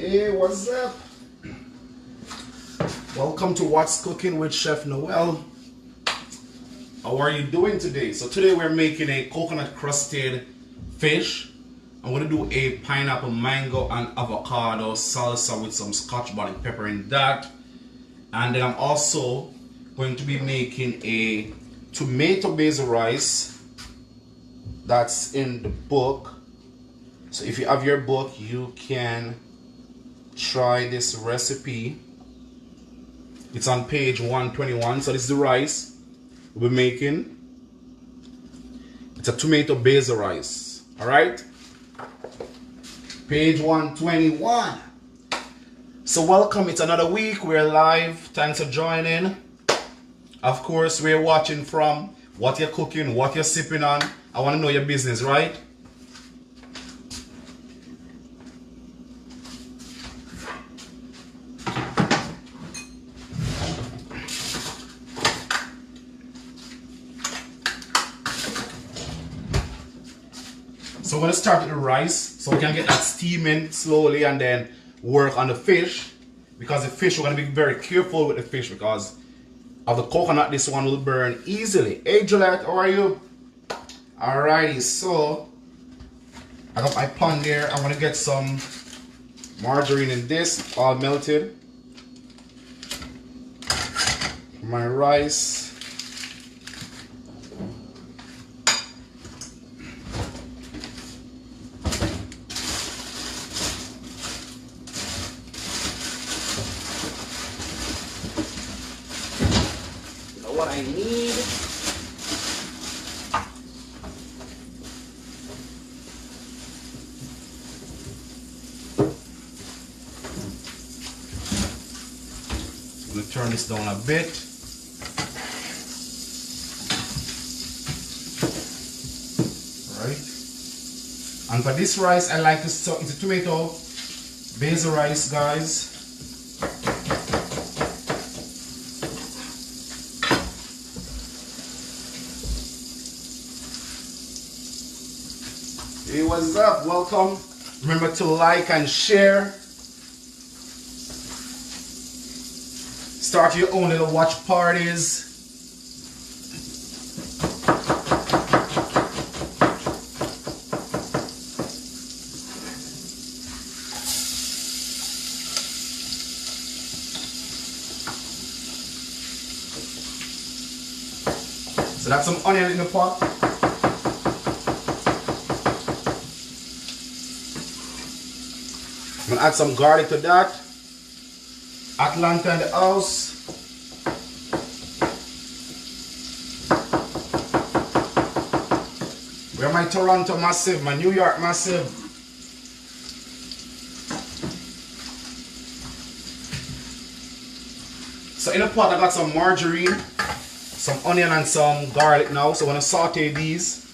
Hey, what's up? Welcome to What's Cooking with Chef Noel. How are you doing today? So today we're making a coconut crusted fish. I'm going to do a pineapple, mango and avocado salsa with some scotch bonnet pepper in that. And then I'm also going to be making a tomato basil rice that's in the book. So if you have your book, you can try this recipe. It's on page 121. So this is the rice we'll be making. It's a tomato basil rice. Alright? Page 121. So welcome, it's another week. We're live. Thanks for joining. Of course, we're watching from what you're cooking, what you're sipping on. I want to know your business, right? So we're going to start with the rice so we can get that steaming slowly and then work on the fish. Because the fish, we're going to be very careful with the fish because of the coconut. This one will burn easily. Hey Juliet, how are you? Alrighty, so I got my pan there. I'm going to get some margarine in this, all melted. My rice. What I need. I'm going to turn this down a bit. Right. And for this rice, I like to soak. It's a tomato basil rice, guys. Hey, what's up? Welcome. Remember to like and share. Start your own little watch parties. So that's some onion in the pot. I'm gonna add some garlic to that. Atlanta in the house. Where my Toronto massive, my New York massive. So in the pot I got some margarine, some onion and some garlic now. So I'm gonna saute these.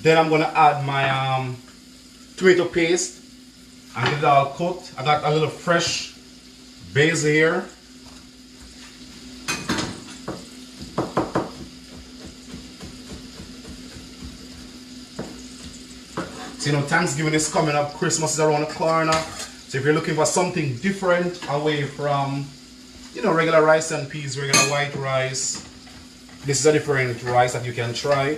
Then I'm gonna add my tomato paste. And get it all cooked. I got a little fresh basil here. So you know, Thanksgiving is coming up, Christmas is around the corner. So if you're looking for something different away from, you know, regular rice and peas, regular white rice, this is a different rice that you can try.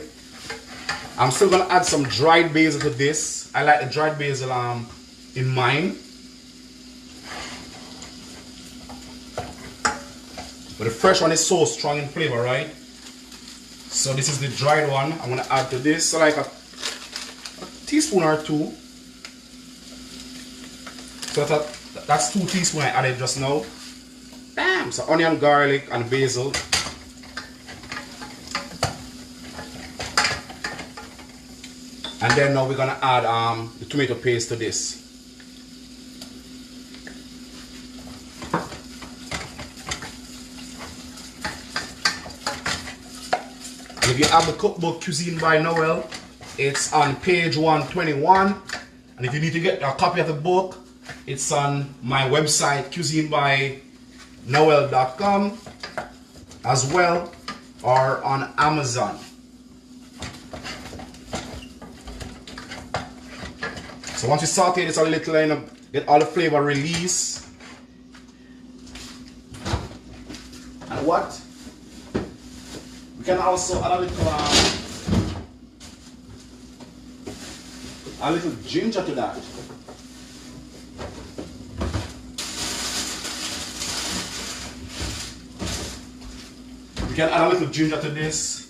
I'm still gonna add some dried basil to this. I like the dried basil in mine. But the fresh one is so strong in flavor, right? So this is the dried one. I'm gonna add to this, so like a teaspoon or two. So that's 2 teaspoons I added just now. Bam! So onion, garlic, and basil. And then now we're gonna add the tomato paste to this. If you have the cookbook Cuisine by Noel, it's on page 121. And if you need to get a copy of the book, it's on my website cuisinebynoel.com as well, or on Amazon. So once you saute this a little in get all the flavor release. And what? We can also add a little ginger to that. We can add a little ginger to this.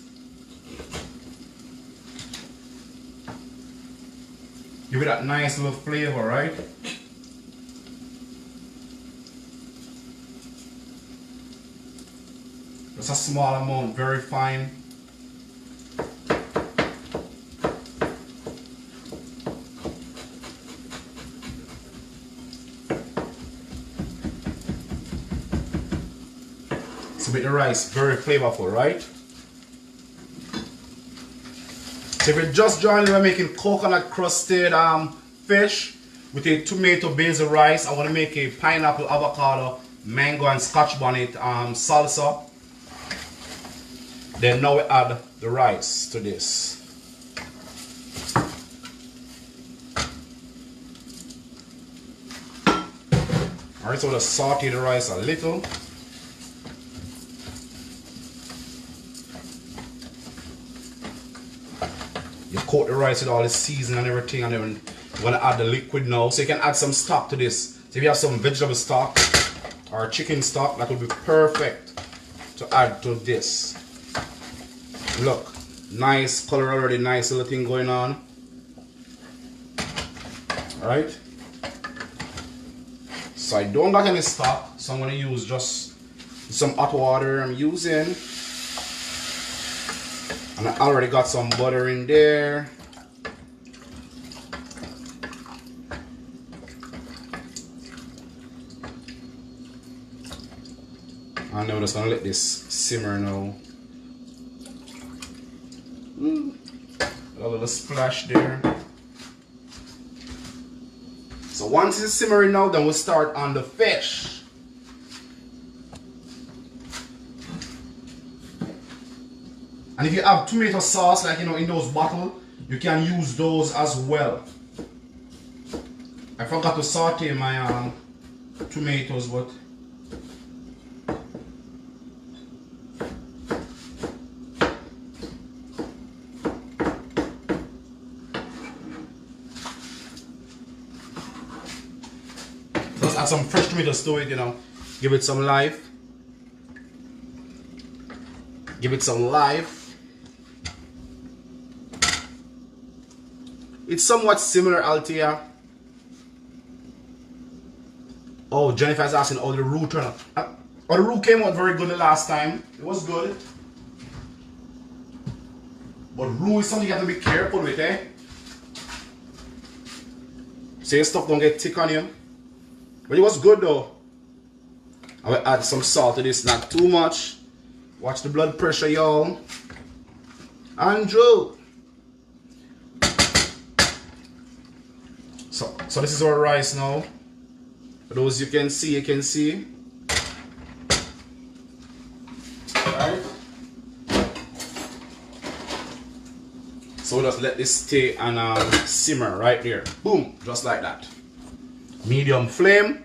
Give it that nice little flavor, right? Just a small amount, very fine. So with the rice, very flavorful, right? So if you're just joining me, we're making coconut crusted fish with a tomato basil rice. I want to make a pineapple, avocado, mango and scotch bonnet salsa. Then now we add the rice to this. Alright, so we'll saute the rice a little. You coat the rice with all the seasoning and everything, and then you're gonna add the liquid now. So you can add some stock to this. So if you have some vegetable stock or chicken stock, that would be perfect to add to this. Look, nice color already, nice little thing going on. Alright. So I don't got any stock, so I'm gonna use just some hot water I'm using. And I already got some butter in there. And now I'm just gonna let this simmer now. A little splash there. So once it's simmering now, then we'll start on the fish. And if you have tomato sauce, like in those bottles, you can use those as well. I forgot to saute my tomatoes, but just add some fresh tomatoes to it, give it some life. Give it some life. It's somewhat similar, Altia. Oh, Jennifer's asking how the roux turned out. Oh, the roux came out very good the last time. It was good. But roux is something you have to be careful with, eh? So your stuff don't get thick on you. But it was good though. I will add some salt to this, not too much. Watch the blood pressure, y'all. Andrew. So this is our rice now. For those you can see, Alright. So we'll just let this stay and simmer right there. Boom, just like that. Medium flame,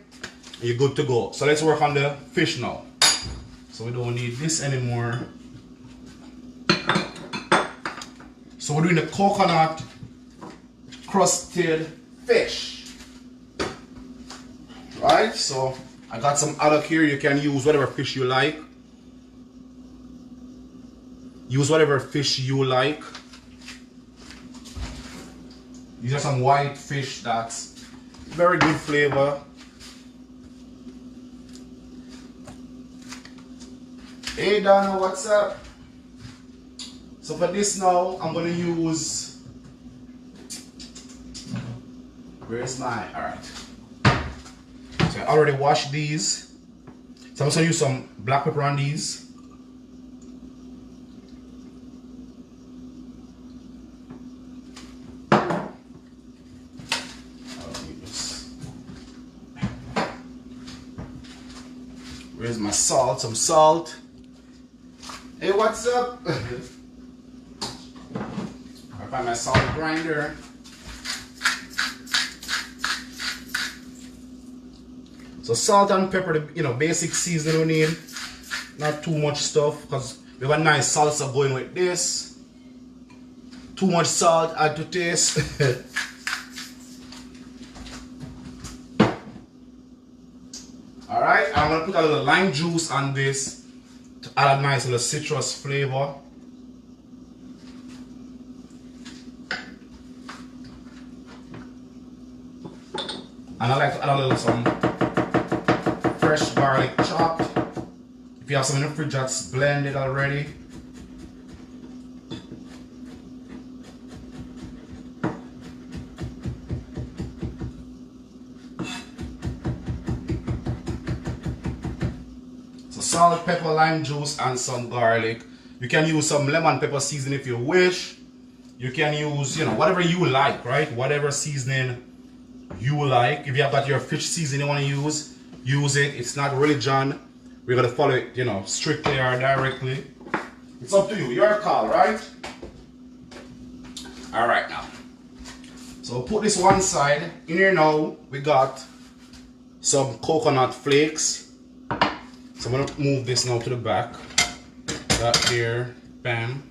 you're good to go. So let's work on the fish now. So we don't need this anymore. So we're doing the coconut crusted fish. Right? So I got some haddock here. You can use whatever fish you like. Use whatever fish you like. These are some white fish that's very good flavor. Hey Donna, what's up? So for this now, I'm gonna use, where's my, alright. So I already washed these. So I'm just gonna use some black pepper on these. Where's my salt? Some salt. Hey, what's up? I find my salt grinder. So salt and pepper, the basic seasoning we need. Not too much stuff because we have a nice salsa going with this. Too much salt, add to taste. Alright, I'm going to put a little lime juice on this to add a nice little citrus flavor. And I like to add a little some fresh garlic chopped. If you have some in the fridge that's blended already. So salt, pepper, lime juice, and some garlic. You can use some lemon pepper seasoning if you wish. You can use, whatever you like, right? Whatever seasoning you like. If you have got your fish seasoning you want to use it. It's not religion. We're going to follow it, strictly or directly. It's up to you. Your call, right? Alright now. So put this one side. In here now, we got some coconut flakes. So I'm going to move this now to the back. That there. Bam.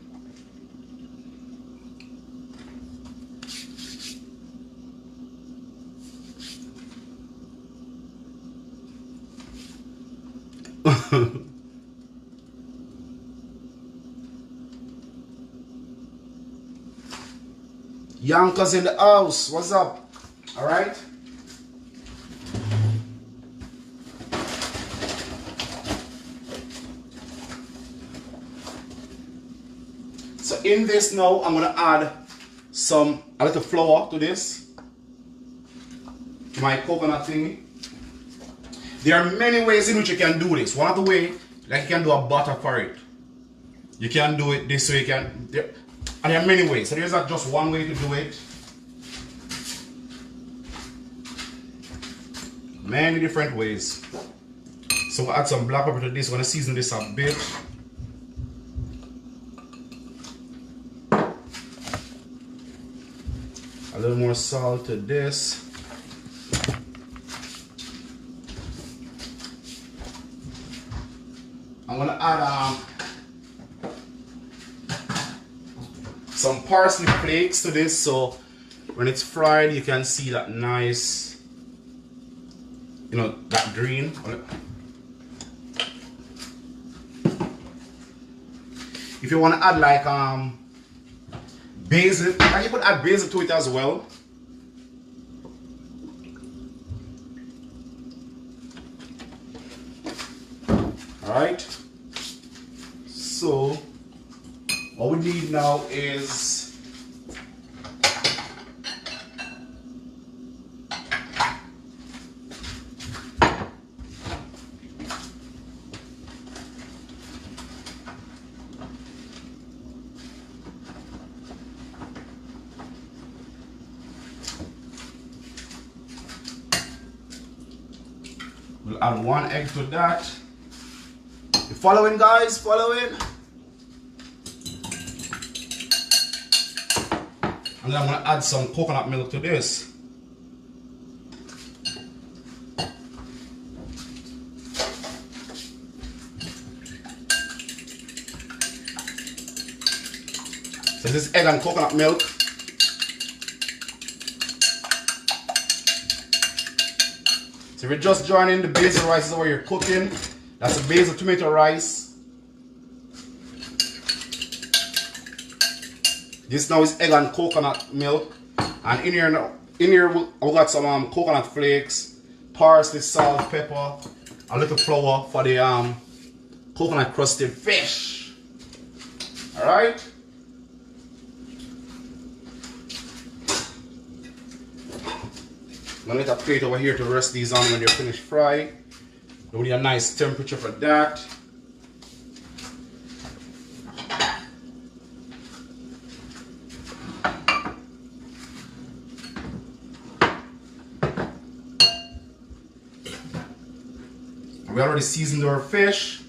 Yonkers in the house, what's up? Alright? So in this now, I'm gonna add a little flour to this. My coconut thingy. There are many ways in which you can do this. One of the ways, like you can do a butter for it. You can do it this way, and there are many ways. So there's not just one way to do it. Many different ways. So we'll add some black pepper to this. We're gonna season this a bit. A little more salt to this. I'm gonna add some parsley flakes to this, so when it's fried you can see that nice, that green. If you want to add like basil, and you could add basil to it as well. Alright, so what we need now is we'll add 1 egg to that. You following, guys? Following? And then I'm going to add some coconut milk to this. So this is egg and coconut milk. So if you're just joining, the basil rice is what you're cooking. That's a basil tomato rice. This now is egg and coconut milk. And in here we got some coconut flakes, parsley, salt, pepper, a little flour for the coconut crusted fish. Alright? I'm gonna let a plate over here to rest these on when they're finished fry. We need a nice temperature for that. We already seasoned our fish.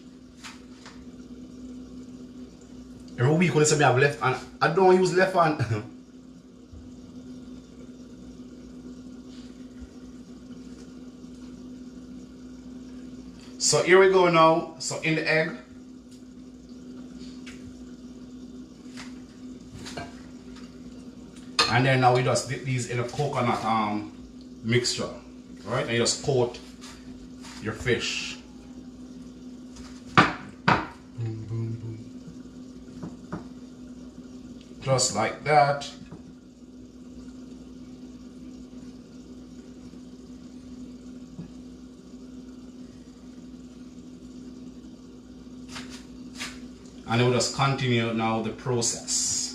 Every week when they say I have left hand, I don't use left hand. So here we go now. So in the egg. And then now we just dip these in a coconut mixture. Alright, and you just coat your fish. Boom, boom, boom. Just like that. And we'll just continue now the process.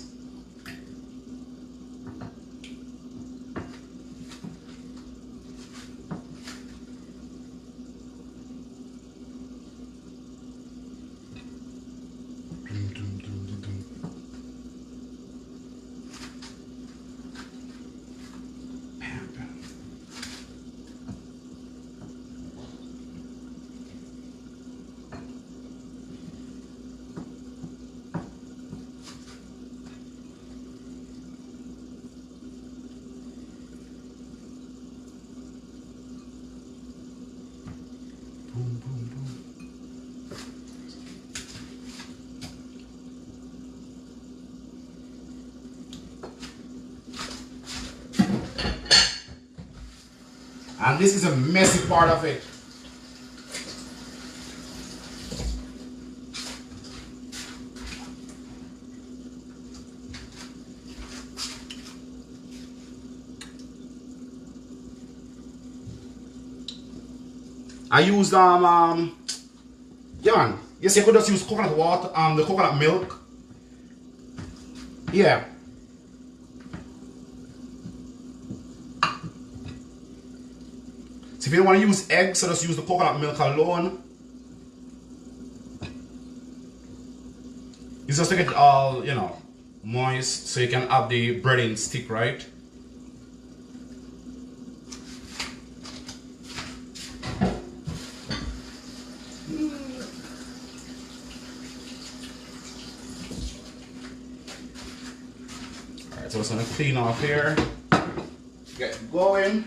Boom, boom, boom. And this is a messy part of it. I used yeah man, yes, you could just use coconut water, the coconut milk. Yeah. So if you don't want to use eggs, so just use the coconut milk alone. It's just to get it all, you know, moist, so you can have the breading stick, right? Alright, so I'm just gonna clean off here, get going.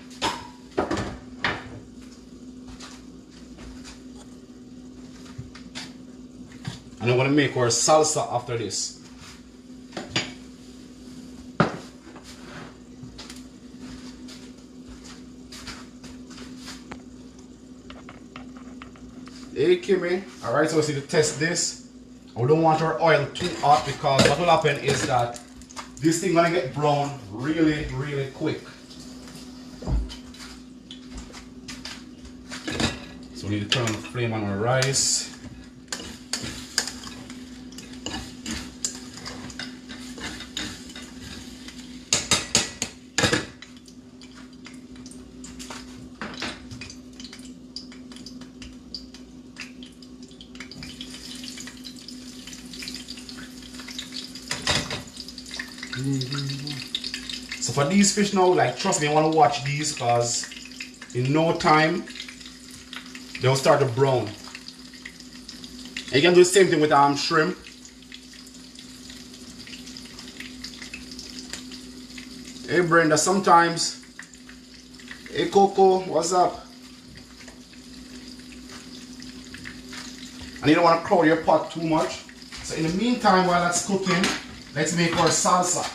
And I'm gonna make our salsa after this. Hey Kimmy, alright, so we need to test this. We don't want our oil too hot because what will happen is that this thing gonna get brown really, really quick. So we need to turn on the flame on our rice. So for these fish now, like trust me, I want to watch these because in no time they'll start to brown. And you can do the same thing with shrimp. Hey Brenda, sometimes. Hey Coco, what's up? And you don't want to crowd your pot too much. So in the meantime, while that's cooking, let's make our salsa.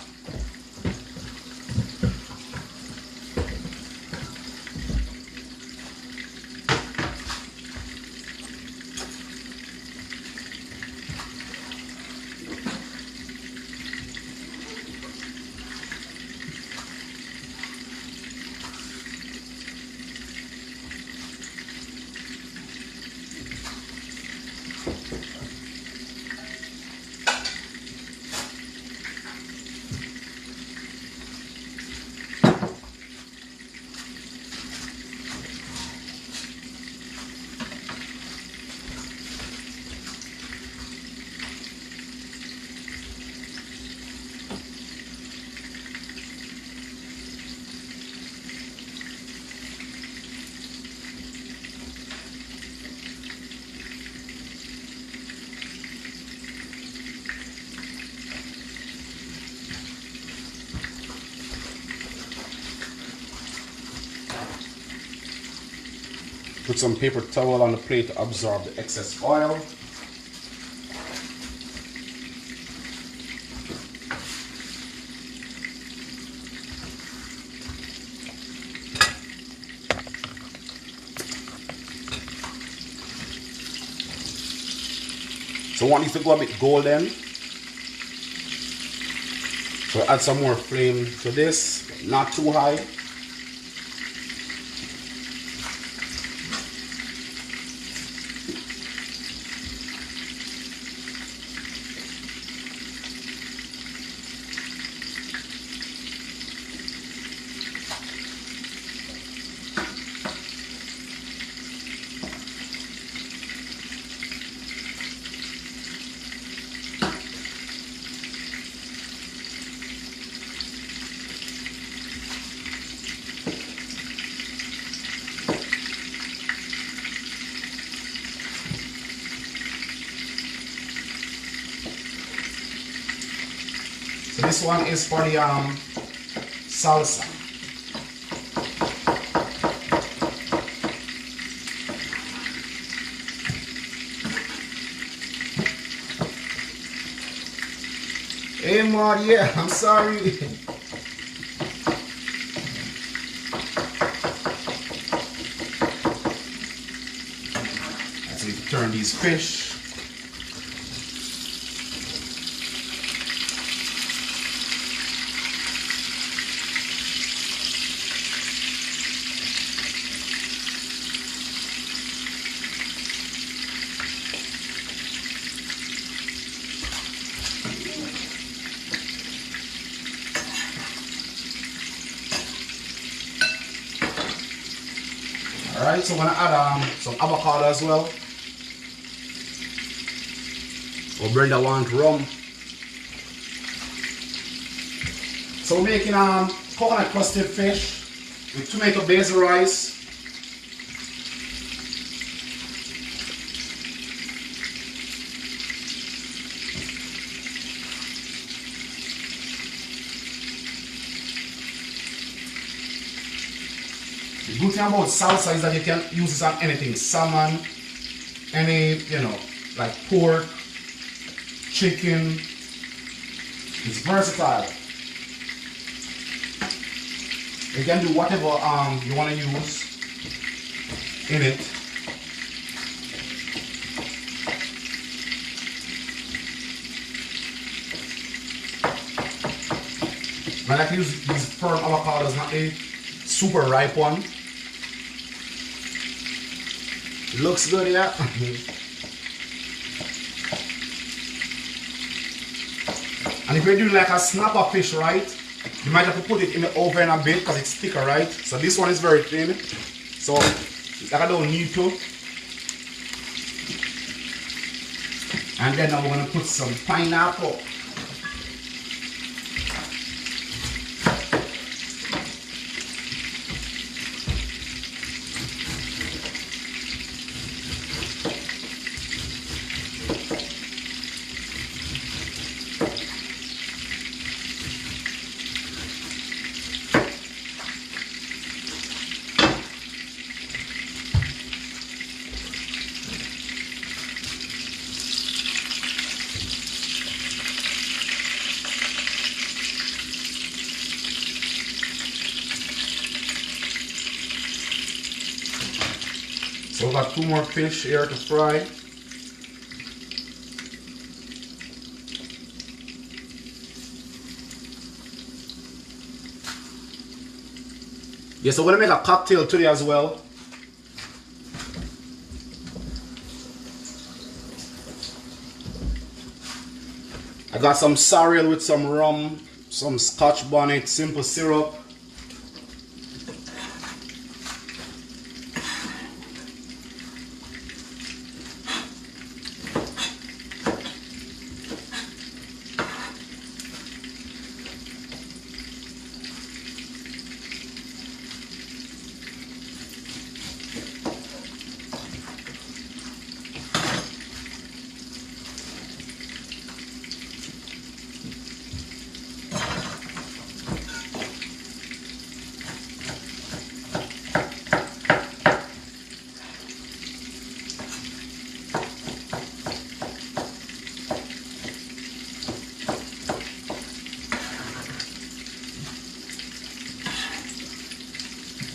Put some paper towel on the plate to absorb the excess oil. So I want these to go a bit golden. So add some more flame to this, not too high. So this one is for the salsa. Hey Maud, yeah, I'm sorry. That's how you turn these fish. Alright, so I'm gonna add some avocado as well. Or Brenda want rum. So we're making coconut crusted fish with tomato basil rice. The good thing about salsa is that you can use this on anything. Salmon, any, like pork, chicken. It's versatile. You can do whatever you want to use in it. I like to use these firm avocados, not the super ripe one. It looks good, yeah. And if you're doing like a snapper fish, right, you might have to put it in the oven a bit because it's thicker, right? So this one is very thin, so like I don't need to. And then now we're gonna put some pineapple. So we've got 2 more fish here to fry. Yeah, so we're gonna make a cocktail today as well. I got some sorrel with some rum, some scotch bonnet, simple syrup.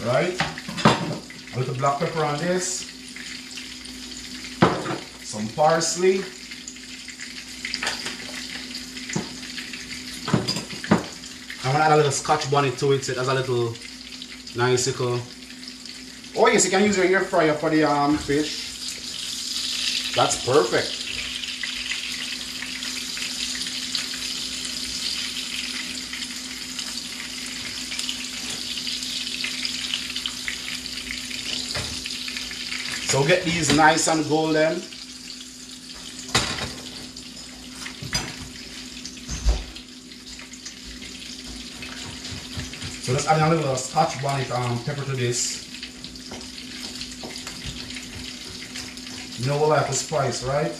Right? A little black pepper on this. Some parsley. I'm gonna add a little scotch bonnet to it so it has a little nice little. Oh yes, you can use your air fryer for the fish. That's perfect. So get these nice and golden. So let's add a little scotch bonnet pepper to this. You know what I like to spice, right?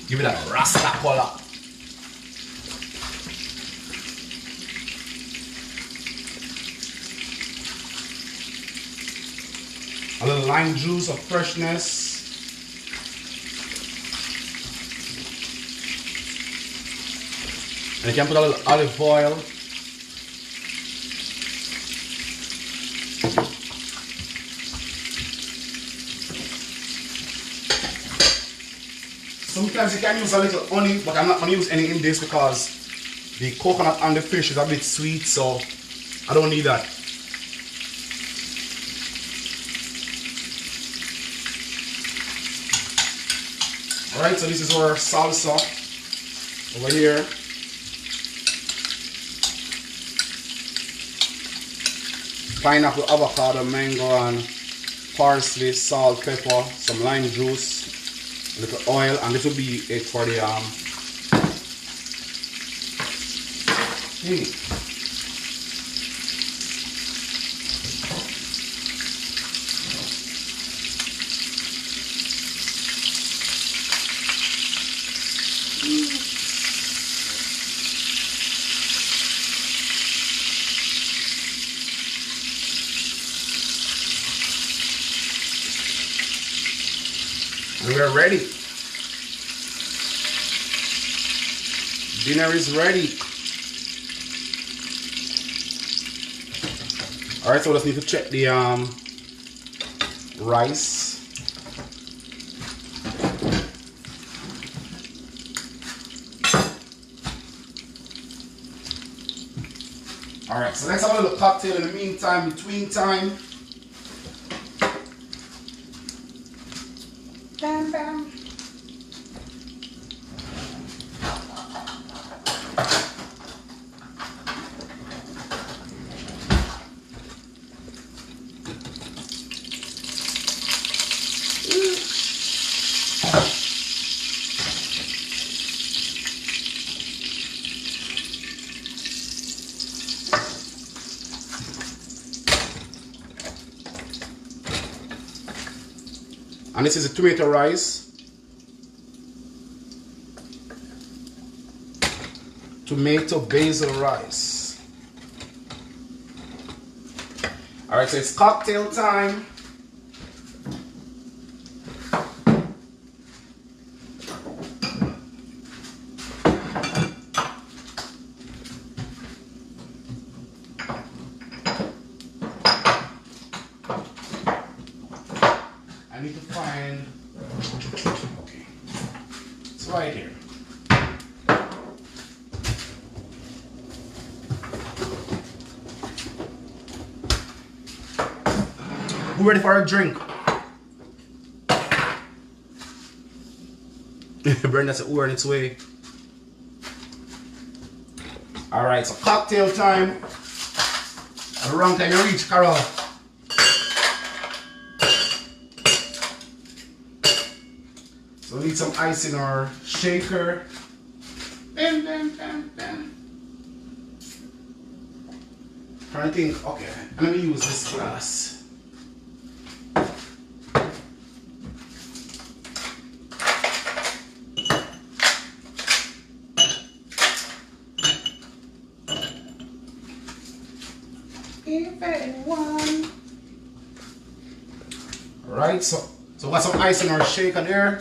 Give it a rasta color. A little lime juice of freshness. And you can put a little olive oil. Sometimes you can use a little honey, but I'm not going to use any in this because the coconut on the fish is a bit sweet, so I don't need that. Alright, so this is our salsa over here. Pineapple, avocado, mango, and parsley, salt, pepper, some lime juice, a little oil, and this will be it for the and we're ready. Dinner is ready. Alright, so we just need to check the rice. Alright, so let's have a little cocktail in the meantime, between time. Bam, bam. And this is a tomato rice. Tomato basil rice. Alright, so it's cocktail time. I need to find, okay, it's right here. We're ready for a drink. Brenda said, we're on its way. Alright, so cocktail time. At the wrong time you reach, Carol. So we need some ice in our shaker. Bam, bam, bam, bam. Trying to think, okay, let me use this glass. If anyone. Alright, so we got some ice in our shaker there.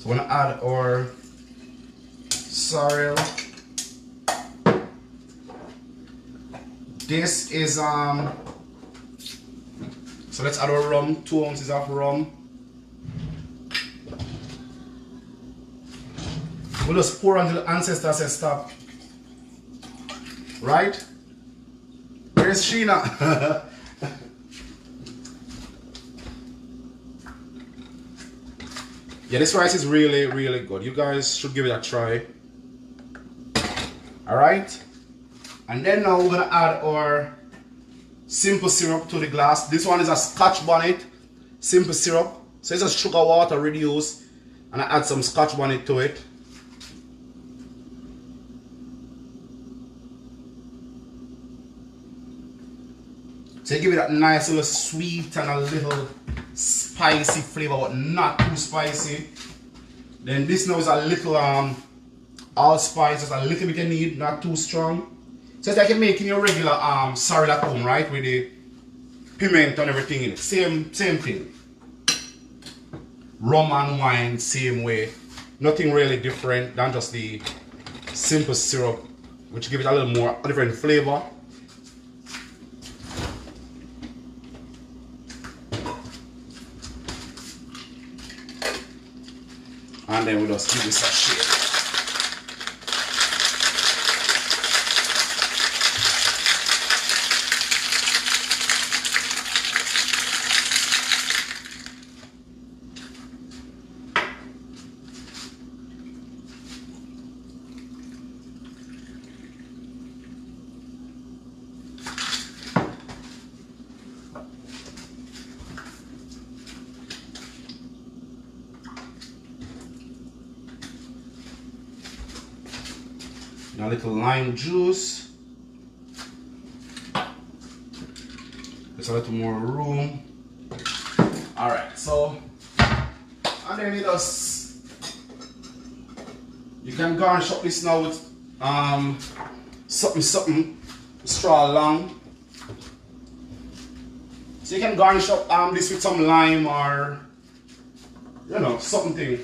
So we're gonna add our sorrel. This is so let's add our rum, 2 ounces of rum. We'll just pour until the ancestor says stop. Right? Where's Sheena? Yeah, this rice is really, really good. You guys should give it a try. Alright? And then now we're gonna add our simple syrup to the glass. This one is a Scotch bonnet simple syrup. So it's just sugar water reduced, and I add some Scotch bonnet to it. So you give it that nice little sweet and a little spicy flavor, but not too spicy. Then this now is a little allspice, just a little bit you need, not too strong. So it's like you're making your regular sorrel at home, right? With the piment and everything in it. Same thing. Rum and wine, same way. Nothing really different than just the simple syrup, which gives it a little more different flavor. And then we just give this a shake. A little lime juice. There's a little more room. Alright, so and then you can garnish up this now with something straw long. So you can garnish up this with some lime or something.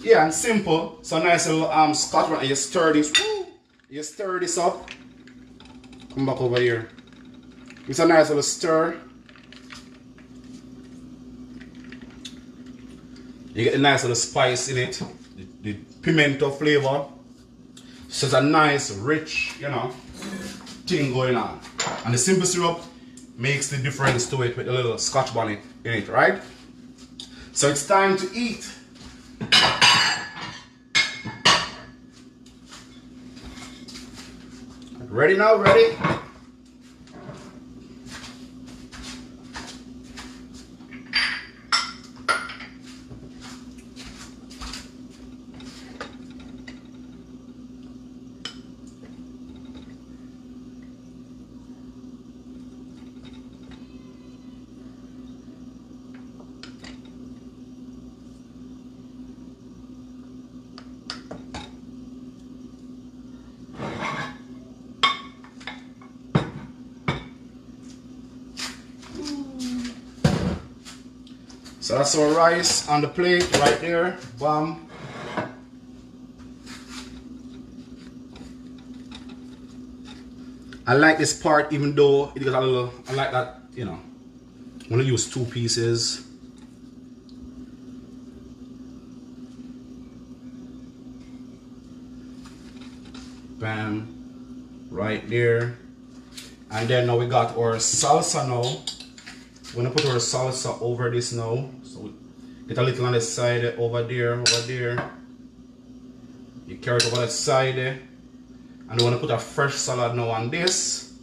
Yeah, and simple. So nice little Scotch one. You stir this. Woo, you stir this up. Come back over here. It's a nice little stir. You get a nice little spice in it. The pimento flavor. So it's a nice, rich, thing going on. And the simple syrup makes the difference to it with a little Scotch bonnet in it, right? So it's time to eat. Ready now? Ready? So that's our rice on the plate right there. Bam. I like this part even though it got a little, I like that, I'm gonna use 2 pieces. Bam. Right there. And then now we got our salsa now. We're gonna put our salsa over this now. So we get a little on the side over there. You carry it over the side. And we're gonna put a fresh salad now on this.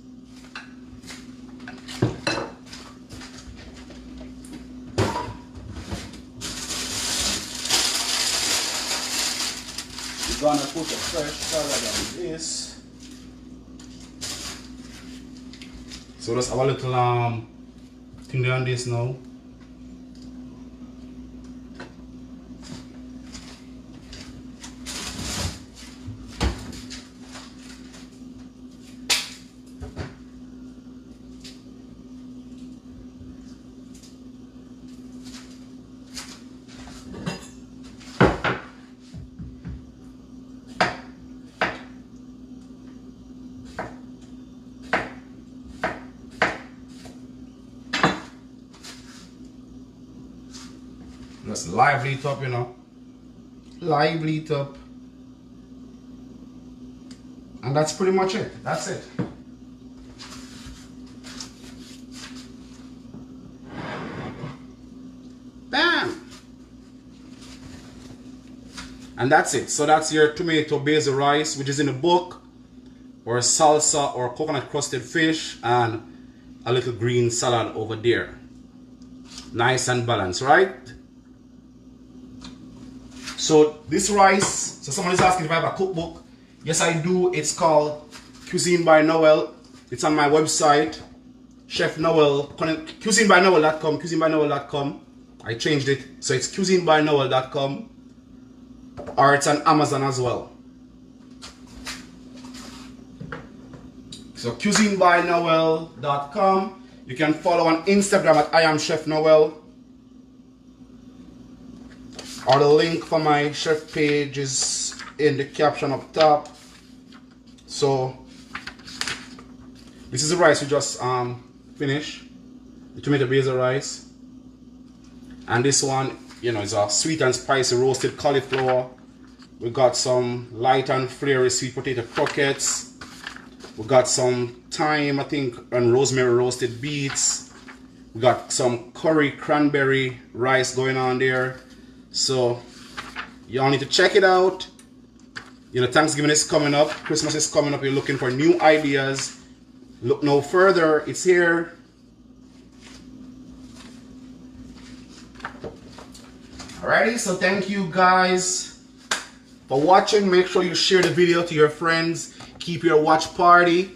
We're gonna put a fresh salad on this. So let's have a little thing on this now. Just lively it up, you know. Lively it up. And that's pretty much it. That's it. Bam! And that's it. So that's your tomato basil rice, which is in the book, or salsa or coconut crusted fish, and a little green salad over there. Nice and balanced, right? So this rice, so someone is asking if I have a cookbook. Yes, I do. It's called Cuisine by Noel. It's on my website, Chef Noel, cuisinebynoel.com, cuisinebynoel.com. I changed it, so it's cuisinebynoel.com, or it's on Amazon as well. So cuisinebynoel.com. You can follow on Instagram at I am Chef Noel, or the link for my chef page is in the caption up top. So this is the rice we just finished, the tomato basil rice. And this one, you know, is a sweet and spicy roasted cauliflower. We got some light and flavory sweet potato croquettes. We got some thyme, I think, and rosemary roasted beets. We got some curry cranberry rice going on there. So y'all need to check it out. You know, Thanksgiving is coming up, Christmas is coming up. You're looking for new ideas. Look no further, it's here. Alrighty, so thank you guys for watching. Make sure you share the video to your friends. Keep your watch party.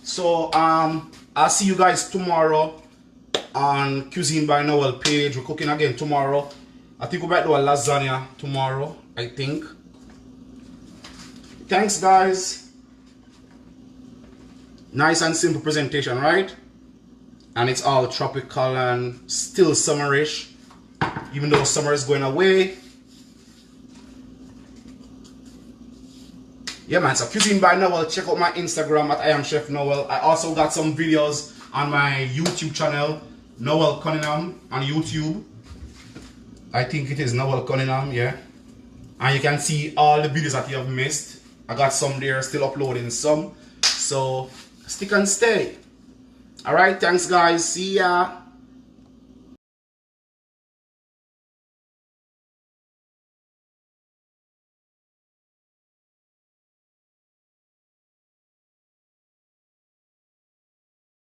So I'll see you guys tomorrow on Cuisine by Noel page. We're cooking again tomorrow. I think we might do a lasagna tomorrow, I think. Thanks guys. Nice and simple presentation, right? And it's all tropical and still summerish, even though summer is going away. Yeah man, so Cuisine by Noel. Check out my Instagram at I am Chef Noel. I also got some videos on my YouTube channel, Noel Cunningham on YouTube. I think it is Noel Cunningham, yeah. And you can see all the videos that you have missed. I got some there, still uploading some. So stick and stay. Alright, thanks guys. See ya.